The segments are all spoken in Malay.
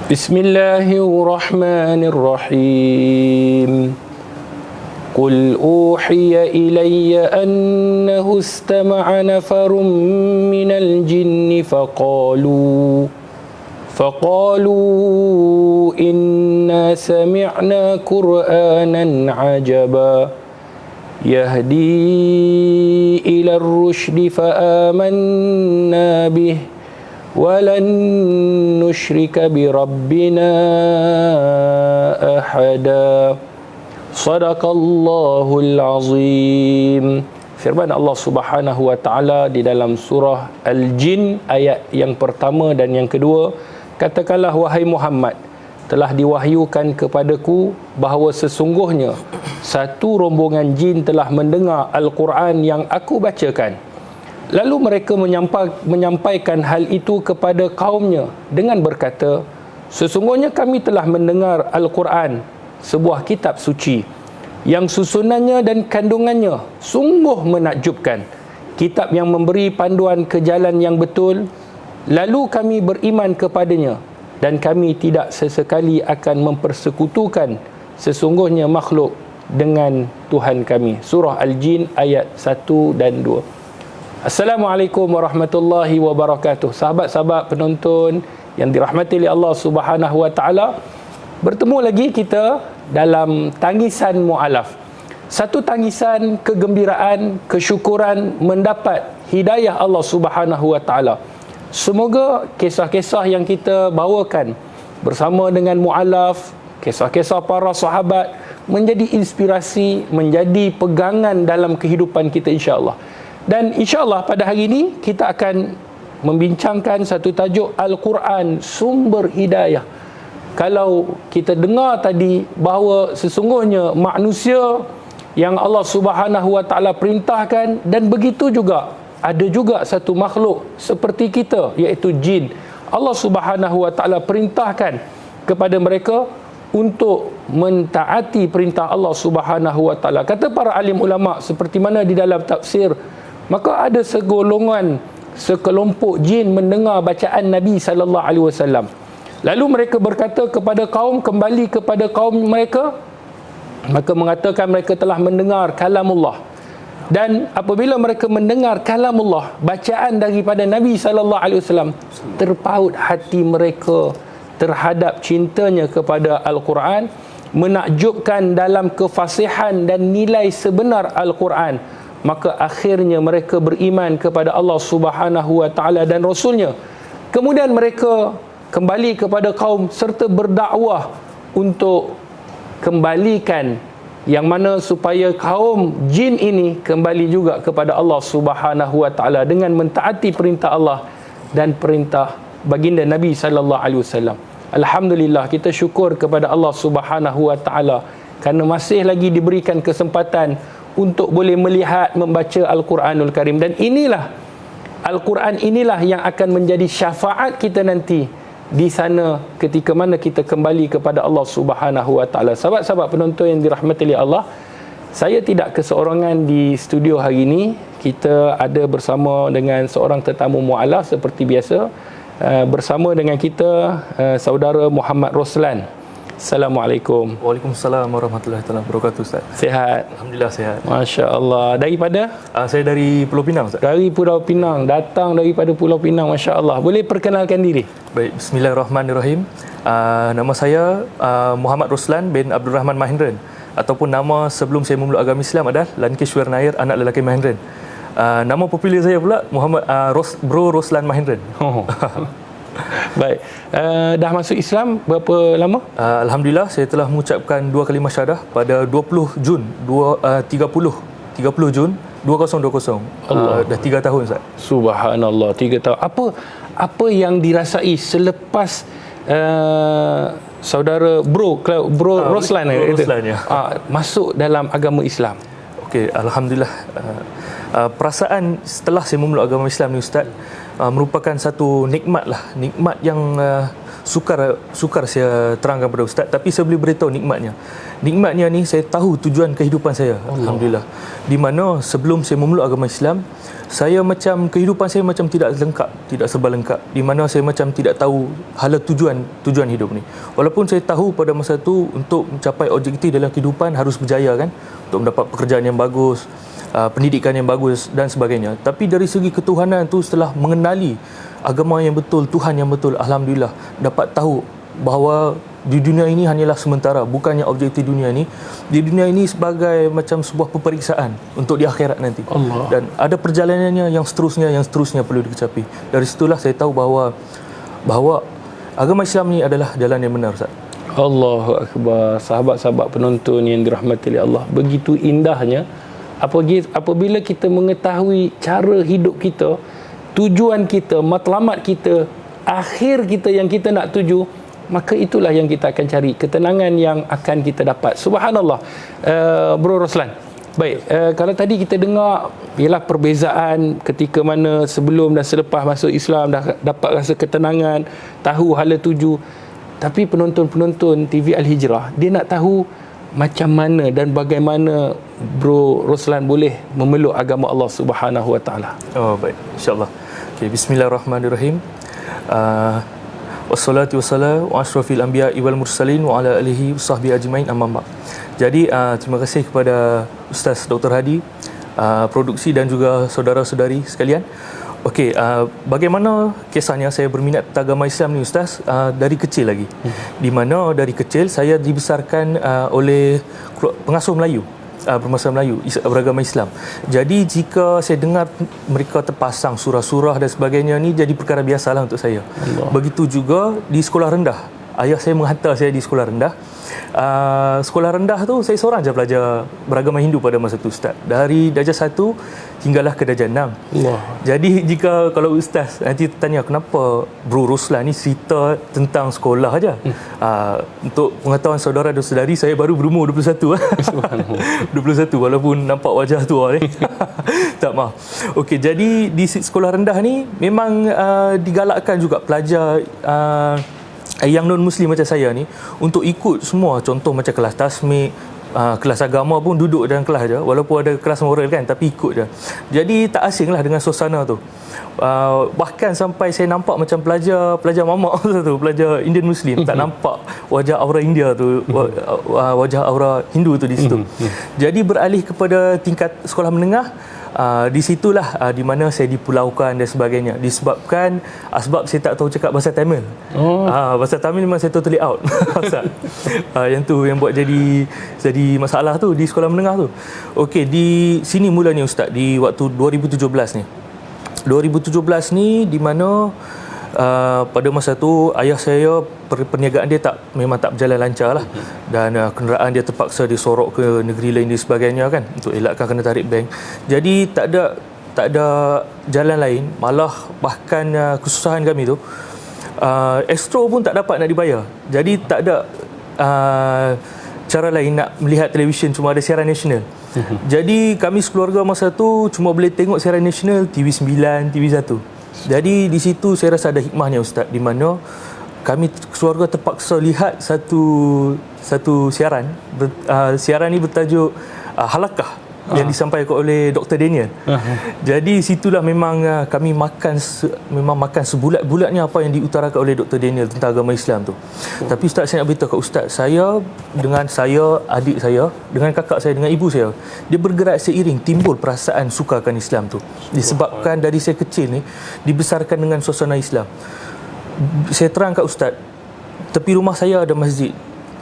Bismillahirrahmanirrahim. Qul uhiya ilayya annahu istama'a nafarun minal jinni faqalu inna sami'na qur'anan ajaba yahdi ila ar-rusydi fa'amanna bih walan nusyrika birabbina ahada. Sadaqallahul azim. Firman Allah Subhanahu wa taala di dalam surah Al-Jin ayat yang pertama dan yang kedua, katakanlah wahai Muhammad, telah diwahyukan kepadaku bahawa sesungguhnya satu rombongan jin telah mendengar Al-Quran yang aku bacakan. Lalu mereka menyampaikan hal itu kepada kaumnya dengan berkata, sesungguhnya kami telah mendengar Al-Quran, sebuah kitab suci yang susunannya dan kandungannya sungguh menakjubkan, kitab yang memberi panduan ke jalan yang betul. Lalu kami beriman kepadanya dan kami tidak sesekali akan mempersekutukan sesungguhnya makhluk dengan Tuhan kami. Surah Al-Jin ayat 1 dan 2. Assalamualaikum warahmatullahi wabarakatuh. Sahabat-sahabat penonton yang dirahmati oleh Allah Subhanahu wa taala, bertemu lagi kita dalam tangisan mu'alaf. Satu tangisan kegembiraan, kesyukuran mendapat hidayah Allah Subhanahu wa taala. Semoga kisah-kisah yang kita bawakan bersama dengan mu'alaf, kisah-kisah para sahabat menjadi inspirasi, menjadi pegangan dalam kehidupan kita insya-Allah. Dan insya-Allah pada hari ini kita akan membincangkan satu tajuk Al-Quran sumber hidayah. Kalau kita dengar tadi bahawa sesungguhnya manusia yang Allah Subhanahu wa taala perintahkan, dan begitu juga ada juga satu makhluk seperti kita iaitu jin. Allah Subhanahu wa taala perintahkan kepada mereka untuk mentaati perintah Allah Subhanahu wa taala. Kata para alim ulama seperti mana di dalam tafsir, maka ada sekelompok jin mendengar bacaan Nabi sallallahu alaihi wasallam. Lalu mereka berkata kepada kaum, kembali kepada kaum mereka, maka mengatakan mereka telah mendengar kalamullah. Dan apabila mereka mendengar kalamullah, bacaan daripada Nabi sallallahu alaihi wasallam, terpaut hati mereka terhadap cintanya kepada Al-Quran, menakjubkan dalam kefasihan dan nilai sebenar Al-Quran. Maka akhirnya mereka beriman kepada Allah Subhanahu wa taala dan Rasulnya. Kemudian mereka kembali kepada kaum serta berdakwah untuk kembalikan yang mana supaya kaum jin ini kembali juga kepada Allah Subhanahu wa taala dengan mentaati perintah Allah dan perintah baginda Nabi sallallahu alaihi wasallam. Alhamdulillah, kita syukur kepada Allah Subhanahu wa taala kerana masih lagi diberikan kesempatan untuk boleh melihat, membaca Al-Quranul Karim. Dan inilah Al-Quran inilah yang akan menjadi syafaat kita nanti di sana ketika mana kita kembali kepada Allah Subhanahu wa taala. Sahabat-sahabat penonton yang dirahmati oleh Allah, saya tidak keseorangan di studio hari ini. Kita ada bersama dengan seorang tetamu mu'alaf seperti biasa. Bersama dengan kita saudara Muhammad Roslan. Assalamualaikum. Waalaikumsalam warahmatullahi wabarakatuh, Ustaz. Sihat? Alhamdulillah sihat. Masya-Allah. Daripada? Saya dari Pulau Pinang, Ustaz. Dari Pulau Pinang. Datang daripada Pulau Pinang, masya-Allah. Boleh perkenalkan diri? Baik, bismillahirrahmanirrahim. Nama saya Muhammad Roslan bin Abdul Rahman Mahendran, ataupun nama sebelum saya memeluk agama Islam adalah Lankeshwar Nair, anak lelaki Mahendran. Nama popular saya pula Muhammad Bro Roslan Mahendran. Oh. Baik. Dah masuk Islam berapa lama? Alhamdulillah, saya telah mengucapkan 2 kalimah syahadah pada 20 Jun 30 Jun 2020. Dah 3 tahun, Ustaz. Subhanallah, 3 tahun. Apa yang dirasai selepas saudara Bro Roslan masuk dalam agama Islam? Okey, alhamdulillah. Perasaan setelah saya memeluk agama Islam ni, Ustaz, merupakan satu nikmat lah, nikmat yang sukar saya terangkan pada ustaz, tapi saya boleh beritahu nikmatnya ni saya tahu tujuan kehidupan saya. Alhamdulillah, di mana sebelum saya memeluk agama Islam, saya macam kehidupan saya macam tidak lengkap, tidak serba lengkap, di mana saya macam tidak tahu hala tujuan hidup ni. Walaupun saya tahu pada masa tu untuk mencapai objektif dalam kehidupan harus berjaya kan, untuk mendapat pekerjaan yang bagus, pendidikan yang bagus dan sebagainya. Tapi dari segi ketuhanan tu, setelah mengenali agama yang betul, Tuhan yang betul, alhamdulillah dapat tahu bahawa di dunia ini hanyalah sementara, bukannya objektif dunia ini. Di dunia ini sebagai macam sebuah peperiksaan untuk di akhirat nanti. Allah. Dan ada perjalanannya yang seterusnya perlu dikecapi. Dari situlah saya tahu bahawa agama Islam ni adalah jalan yang benar, Ustaz. Allahu Akbar. Sahabat-sahabat penonton yang dirahmati oleh Allah, begitu indahnya apabila kita mengetahui cara hidup kita, tujuan kita, matlamat kita, akhir kita yang kita nak tuju, maka itulah yang kita akan cari, ketenangan yang akan kita dapat. Subhanallah. Bro Roslan, baik, kalau tadi kita dengar ialah perbezaan ketika mana sebelum dan selepas masuk Islam dah dapat rasa ketenangan, tahu hala tuju. Tapi penonton-penonton TV Al-Hijrah, dia nak tahu macam mana dan bagaimana Bro Roslan boleh memeluk agama Allah Subhanahu Wa Taala. Oh, baik, insya-Allah. Okay, bismillahirrahmanirrahim. Wassalatu wassalamu ala asyrafil anbiya'i wal mursalin wa ala alihi wasahbihi ajmain, amma ba'd. Jadi terima kasih kepada Ustaz Dr. Hadi, produksi dan juga saudara-saudari sekalian. Okey, bagaimana kisahnya saya berminat tentang agama Islam ni, Ustaz? Dari kecil lagi. Di mana dari kecil saya dibesarkan oleh pengasuh Melayu, bermasa Melayu, beragama Islam. Jadi jika saya dengar mereka terpasang surah-surah dan sebagainya ni, jadi perkara biasalah untuk saya. Allah. Begitu juga di sekolah rendah. Ayah saya menghantar saya di sekolah rendah. Sekolah rendah tu saya seorang je pelajar beragama Hindu pada masa tu, Ustaz. Dari darjah 1 hinggalah ke darjah 6. Allah. Jadi jika kalau Ustaz nanti tanya kenapa Bro Roslan ni cerita tentang sekolah aja, untuk pengetahuan saudara dan saudari, saya baru berumur 21. 21 walaupun nampak wajah tua ni. Tak, maaf. Okey, jadi di sekolah rendah ni memang digalakkan juga pelajar yang non-Muslim macam saya ni untuk ikut semua, contoh macam kelas tasmik, kelas agama pun duduk dalam kelas je, walaupun ada kelas moral kan, tapi ikut je. Jadi tak asinglah dengan suasana tu. Bahkan sampai saya nampak macam pelajar mamak tu, pelajar Indian Muslim, tak nampak wajah aura India tu, wajah aura Hindu tu di situ. Jadi beralih kepada tingkat sekolah menengah, di situlah di mana saya dipulaukan dan sebagainya, disebabkan sebab saya tak tahu cakap bahasa Tamil. Bahasa Tamil memang saya totally out. Yang tu yang buat jadi masalah tu di sekolah menengah tu. Okey, di sini mulanya, Ustaz, di waktu 2017 ni, di mana pada masa tu ayah saya perniagaan dia memang tak berjalan lancar lah, dan kenderaan dia terpaksa disorok ke negeri lain dan sebagainya kan, untuk elakkan kena tarik bank. Jadi tak ada jalan lain, malah bahkan kesusahan kami tu, Astro pun tak dapat nak dibayar. Jadi tak ada cara lain nak melihat televisyen, cuma ada siaran nasional. Jadi kami sekeluarga masa tu cuma boleh tengok siaran nasional TV9, TV1. Jadi di situ saya rasa ada hikmahnya, Ustaz, di mana kami keluarga terpaksa lihat satu siaran. Siaran ni bertajuk Halakah, yang disampaikan oleh Dr. Daniel. Jadi situlah memang kami makan sebulat-bulatnya apa yang diutarakan oleh Dr. Daniel tentang agama Islam tu. Tapi Ustaz, saya nak beritahu kat Ustaz, adik saya, dengan kakak saya, dengan ibu saya, dia bergerak seiring, timbul perasaan sukakan Islam tu. Disebabkan dari saya kecil ni dibesarkan dengan suasana Islam. Saya terang kat Ustaz, tepi rumah saya ada masjid.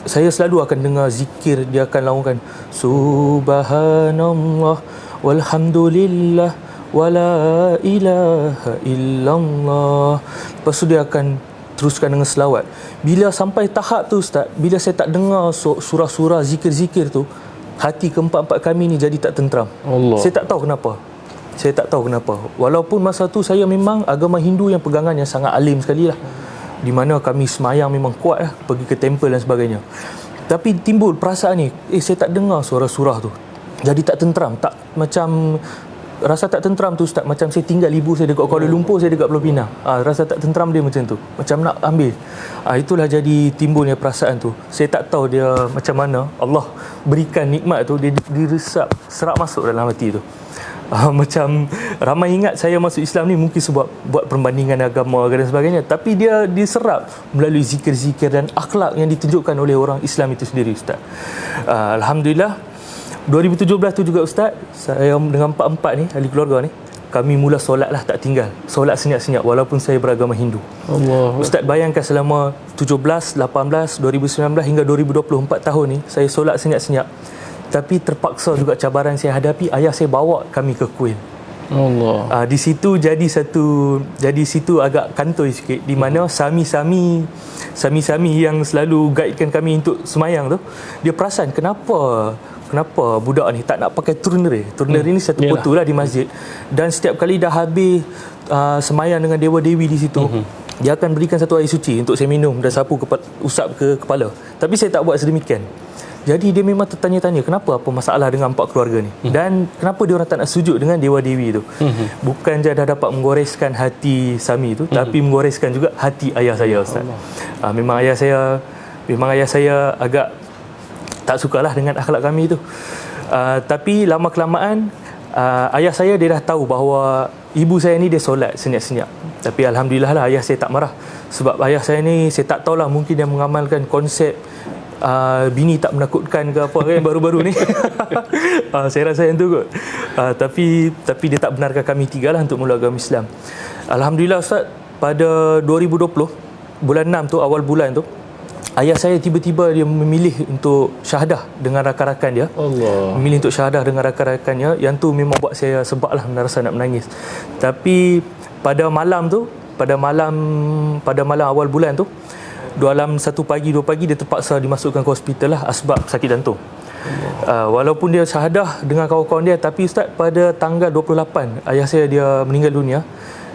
Saya selalu akan dengar zikir, dia akan laungkan Subhanallah walhamdulillah wala ilaha illallah. Lepas tu dia akan teruskan dengan selawat. Bila sampai tahap tu, Ustaz, bila saya tak dengar surah-surah zikir-zikir tu, hati keempat-empat kami ni jadi tak tentram. Allah. Saya tak tahu kenapa. Walaupun masa tu saya memang agama Hindu yang pegangan yang sangat alim sekali lah, di mana kami semayang memang kuat lah, pergi ke temple dan sebagainya. Tapi timbul perasaan ni, saya tak dengar surah-surah tu, jadi tak tentram, tak macam rasa tak tentram tu Ustaz, macam saya tinggal ibu saya dekat Kuala Lumpur, saya dekat Pulau Pinang. Rasa tak tentram dia macam tu, macam nak ambil. Itulah jadi timbulnya perasaan tu. Saya tak tahu dia macam mana Allah berikan nikmat tu, dia diresap, serap masuk dalam hati tu. Macam ramai ingat saya masuk Islam ni mungkin sebab buat perbandingan agama dan sebagainya, tapi dia diserap melalui zikir-zikir dan akhlak yang ditunjukkan oleh orang Islam itu sendiri, Ustaz. Alhamdulillah 2017 tu juga, Ustaz, saya dengan empat-empat ni, ahli keluarga ni, kami mula solat lah, tak tinggal solat senyap-senyap walaupun saya beragama Hindu. Allah. Ustaz bayangkan selama 17, 18, 2019 hingga 2020, 4 tahun ni saya solat senyap-senyap. Tapi terpaksa juga cabaran saya hadapi, ayah saya bawa kami ke kuil. Allah. Di situ jadi situ agak kantoi sikit, di mana sami-sami yang selalu guidekan kami untuk semayang tu, dia perasan kenapa budak ni tak nak pakai turner ni satu foto lah di masjid, dan setiap kali dah habis semayang dengan dewa-dewi di situ, dia akan berikan satu air suci untuk saya minum dan usap ke kepala. Tapi saya tak buat sedemikian. Jadi dia memang tertanya-tanya kenapa, apa masalah dengan empat keluarga ni, dan kenapa dia orang tak nak sujud dengan dewa-dewi tu. Bukan je dah dapat menggoreskan hati Sami tu, tapi menggoreskan juga hati ayah saya, Ustaz. Memang ayah saya agak tak sukalah dengan akhlak kami tu. Tapi lama kelamaan ayah saya dia dah tahu bahawa ibu saya ni dia solat senyap-senyap. Tapi alhamdulillah lah ayah saya tak marah, sebab ayah saya ni saya tak tahulah, mungkin dia mengamalkan konsep bini tak menakutkan ke apa kan baru-baru ni. Saya rasa yang tu kot. Tapi dia tak benarkan kami tiga lah untuk mula agama Islam. Alhamdulillah, Ustaz, pada 2020 bulan 6 tu, awal bulan tu, ayah saya tiba-tiba dia memilih untuk syahadah dengan rakan-rakan dia. Allah. Memilih untuk syahadah dengan rakan-rakannya, yang tu memang buat saya sebab lah rasa nak menangis. Tapi pada malam awal bulan tu, dalam 1 pagi 2 pagi dia terpaksa dimasukkan ke hospital lah sebab sakit jantung. Walaupun dia syahadah dengan kawan-kawan dia, tapi Ustaz, pada tanggal 28 ayah saya dia meninggal dunia.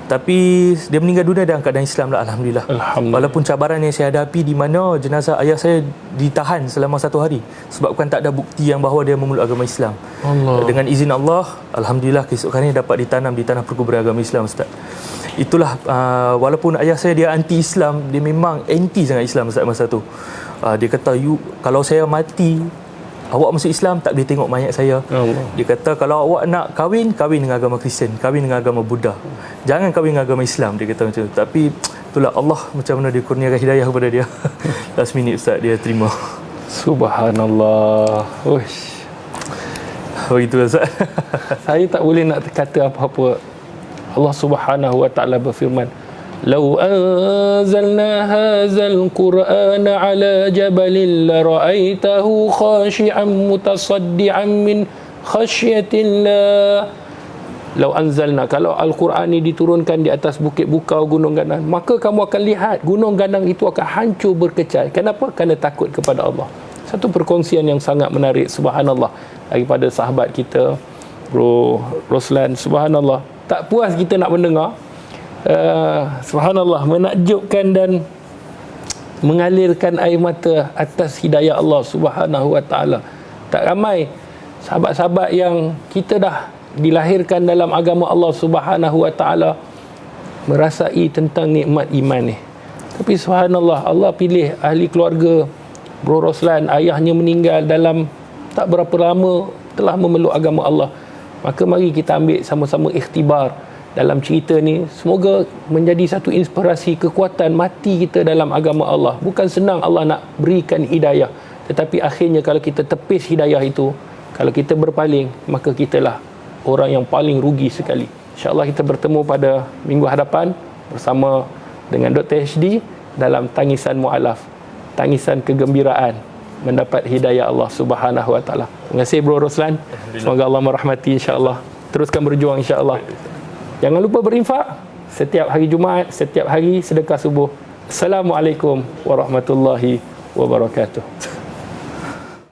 Tapi dia meninggal dunia dalam keadaan Islam lah, alhamdulillah. Walaupun cabaran yang saya hadapi, di mana jenazah ayah saya ditahan selama 1 hari sebabkan tak ada bukti yang bahawa dia memeluk agama Islam. Allah. Dengan izin Allah, alhamdulillah keesokannya dapat ditanam di tanah perkuburan agama Islam, Ustaz. Itulah walaupun ayah saya dia anti-Islam, dia memang anti sangat Islam, Ustaz, masa tu. Dia kata, kalau saya mati, awak masuk Islam tak boleh tengok mayat saya. Allah. Dia kata kalau awak nak kahwin dengan agama Kristian, kahwin dengan agama Buddha, jangan kahwin dengan agama Islam, dia kata macam tu. Tapi itulah Allah macam mana dia kurniakan hidayah kepada dia. Last minute, Ustaz, dia terima. Subhanallah. Uish. Begitu, Ustaz. Saya tak boleh nak kata apa-apa. Allah Subhanahu wa taala berfirman, "Lau anzalna hadzal Qur'ana 'ala jabalin la ra'aitahu khashi'an mutasaddian min khasyatillah." Lau anzalna, kalau Al-Quran ini diturunkan di atas bukit bukau, gunung ganang, maka kamu akan lihat gunung ganang itu akan hancur berkecai. Kenapa? Kerana takut kepada Allah. Satu perkongsian yang sangat menarik, subhanallah, daripada sahabat kita Bro Roslan. Subhanallah, tak puas kita nak mendengar. Subhanallah, menakjubkan dan mengalirkan air mata atas hidayah Allah Subhanahu wa taala. Tak ramai sahabat-sahabat yang kita dah dilahirkan dalam agama Allah Subhanahu wa taala merasai tentang nikmat iman ni. Tapi subhanallah, Allah pilih ahli keluarga Bro Roslan, ayahnya meninggal dalam tak berapa lama telah memeluk agama Allah. Maka mari kita ambil sama-sama ikhtibar dalam cerita ni. Semoga menjadi satu inspirasi, kekuatan mati kita dalam agama Allah. Bukan senang Allah nak berikan hidayah, tetapi akhirnya kalau kita tepis hidayah itu, kalau kita berpaling, maka kitalah orang yang paling rugi sekali. InsyaAllah kita bertemu pada minggu hadapan bersama dengan Dr. HD dalam Tangisan Mu'alaf, tangisan kegembiraan mendapat hidayah Allah Subhanahu wa taala. Terima kasih Bro Roslan. Semoga Allah merahmati, insya-Allah. Teruskan berjuang, insya-Allah. Jangan lupa berinfak setiap hari Jumaat, setiap hari sedekah subuh. Assalamualaikum warahmatullahi wabarakatuh.